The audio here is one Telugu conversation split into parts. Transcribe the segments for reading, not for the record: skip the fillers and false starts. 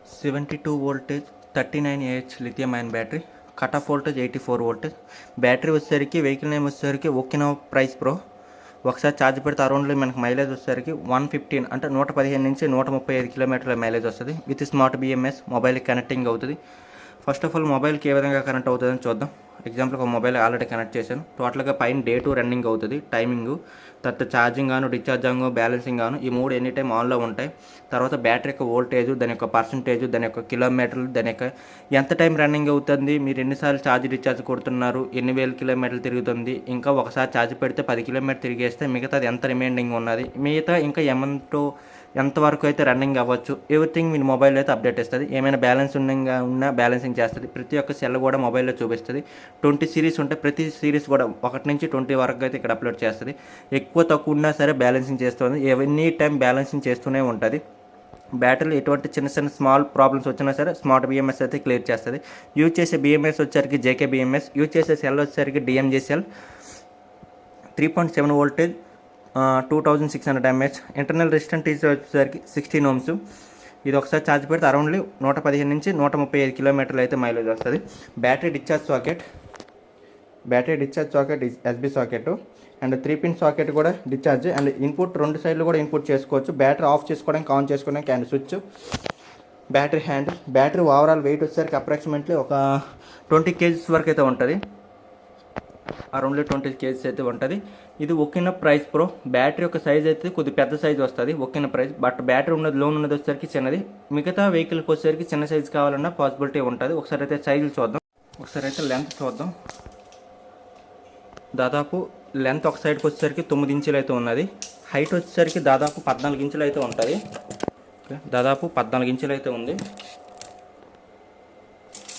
72 voltage 39Ah lithium అయన్ battery, cut off voltage 84 voltage. Battery వచ్చేసరికి వెహికల్ నేమ్ వచ్చేసరికి ఒకినో ప్రైస్ ప్రో. ఒకసారి ఛార్జ్ పెడితే అరౌండ్లీ మనకి మైలేజ్ వచ్చేసరికి 115 అంటే 115 నుంచి 135 కిలోమీటర్ల మైలేజ్ వస్తుంది. విత్ స్మార్ట్ బిఎంఎస్ మొబైల్కి కనెక్టింగ్ అవుతుంది. ఫస్ట్ ఆఫ్ ఆల్ మొబైల్కి ఏ విధంగా కనెక్ట్ అవుతుందని చూద్దాం. ఎగ్జాంపుల్ ఒక మొబైల్ ఆల్రెడీ కనెక్ట్ చేశాను. టోటల్గా పైన డే 2 రన్నింగ్ అవుతుంది. టైమింగ్ తర్వాత ఛార్జింగ్ గాను, డిశ్చార్జింగ్, బ్యాలెన్సింగ్ గాను ఈ మూడు ఎనీ టైం ఆన్లో ఉంటాయి. తర్వాత బ్యాటరీ యొక్క వోల్టేజ్, దాని యొక్క పర్సంటేజ్, దాని యొక్క కిలోమీటర్లు, దాని యొక్క ఎంత టైం రన్నింగ్ అవుతుంది, మీరు ఎన్నిసార్లు ఛార్జ్ డిశ్చార్జ్ కొడుతున్నారు, ఎన్ని వేల కిలోమీటర్లు తిరుగుతుంది, ఇంకా ఒకసారి ఛార్జ్ పెడితే 10 కిలోమీటర్లు తిరిగేస్తే మిగతాది ఎంత రిమైండింగ్ ఉన్నది, మిగతా ఇంకా ఎంతవరకు అయితే రన్నింగ్ అవ్వచ్చు, ఎవ్రీథింగ్ మీ మొబైల్ అయితే అప్డేట్ ఇస్తుంది. ఏమైనా బ్యాలెన్స్ ఉన్నా బ్యాలెన్సింగ్ చేస్తుంది. ప్రతి ఒక్క సెల్ కూడా మొబైల్లో చూపిస్తుంది. 20 సిరీస్ ఉంటే ప్రతి సిరీస్ కూడా 1 నుంచి 20 వరకు అయితే ఇక్కడ అప్లోడ్ చేస్తుంది. ఎక్కువ తక్కువ ఉన్నా సరే బ్యాలెన్సింగ్ చేస్తుంది. ఎనీ టైం బ్యాలెన్సింగ్ చేస్తూనే ఉంటుంది. బ్యాటరీలో ఎటువంటి చిన్న స్మాల్ ప్రాబ్లమ్స్ వచ్చినా సరే స్మార్ట్ బిఎంఎస్ అయితే క్లియర్ చేస్తుంది. యూజ్ చేసే బిఎంఎస్ వచ్చేసరికి జేకే బిఎంఎస్, యూజ్ చేసే సెల్ వచ్చేసరికి DMG cell, 3.7 voltage, 2600 mAh. Internal resistant వచ్చేసరికి 16 ohms. ఇది ఒకసారి ఛార్జ్ పెడితే అరౌండ్లీ 115 నుంచి 135 కిలోమీటర్లు అయితే మైలేజ్ వస్తుంది. Battery discharge socket USB socket and 3-pin socket కూడా డిశ్చార్జ్ అండ్ ఇన్పుట్ 2 సైడ్లు కూడా ఇన్పుట్ చేసుకోవచ్చు. బ్యాటరీ ఆఫ్ చేసుకోవడానికి, ఆన్ చేసుకోవడానికి and switch. Battery handle, battery overall weight వచ్చేసరికి అప్రాక్సిమేట్లీ ఒక 20 kgs వరకు అయితే ఉంటుంది. అరౌండ్లీ 20 kgs అయితే ఉంటుంది. ఇది ఒకినో ప్రైస్ ప్రో. బ్యాటరీ యొక్క సైజ్ అయితే కొద్ది పెద్ద సైజ్ వస్తుంది ఒకినో ప్రైస్. బట్ బ్యాటరీ లోన్ ఉన్నది వచ్చేసరికి చిన్నది. మిగతా వెహికల్కి వచ్చేసరికి చిన్న సైజ్ కావాలన్నా పాసిబిలిటీ ఉంటుంది. ఒకసారి అయితే సైజులు చూద్దాం. ఒకసారి అయితే లెంత్ చూద్దాం. దాదాపు లెంత్ ఒక సైడ్కి వచ్చేసరికి 9 ఇంచులు అయితే ఉన్నది. హైట్ వచ్చేసరికి దాదాపు 14 ఇంచులు అయితే ఉంటుంది. దాదాపు 14 ఇంచులు అయితే ఉంది.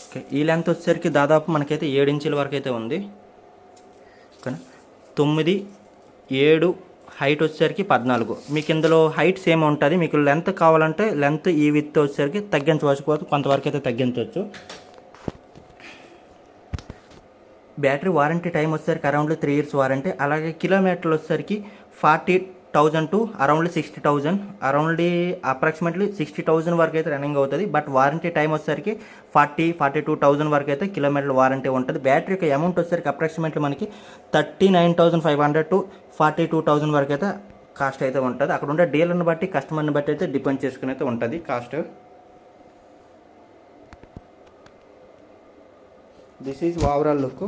ఓకే, ఈ లెంత్ వచ్చేసరికి దాదాపు మనకైతే 7 ఇంచుల వరకు అయితే ఉంది. ఓకేనా, 9, 7, హైట్ వచ్చేసరికి 14. మీకు ఇందులో హైట్ సేమ్ ఉంటుంది. మీకు లెంత్ కావాలంటే లెంత్ ఈ విత్ వచ్చేసరికి తగ్గించవచ్చు, కొంతవరకు అయితే తగ్గించవచ్చు. బ్యాటరీ వారంటీ టైం వచ్చేసరికి అరౌండ్లీ 3 years వారంటీ. అలాగే కిలోమీటర్లు వచ్చేసరికి 40,000 టు అరౌండ్లీ 60,000, అరౌండ్లీ అప్రాక్సిమేట్లీ 60,000 వరకు అయితే రన్నింగ్ అవుతుంది. బట్ వారంటీ టైం వచ్చేసరికి 42,000 వరకు అయితే కిలోమీటర్ల వారంటీ ఉంటుంది. బ్యాటరీ యొక్క అమౌంట్ వచ్చేసరికి అప్రాక్సిమేట్లీ మనకి 39,500 టు 42,000 వరకు అయితే కాస్ట్ అయితే ఉంటుంది. అక్కడ ఉండే డీలర్ని బట్టి, కస్టమర్ని బట్టి అయితే డిపెండ్ చేసుకుని అయితే ఉంటుంది cost. This is overall look.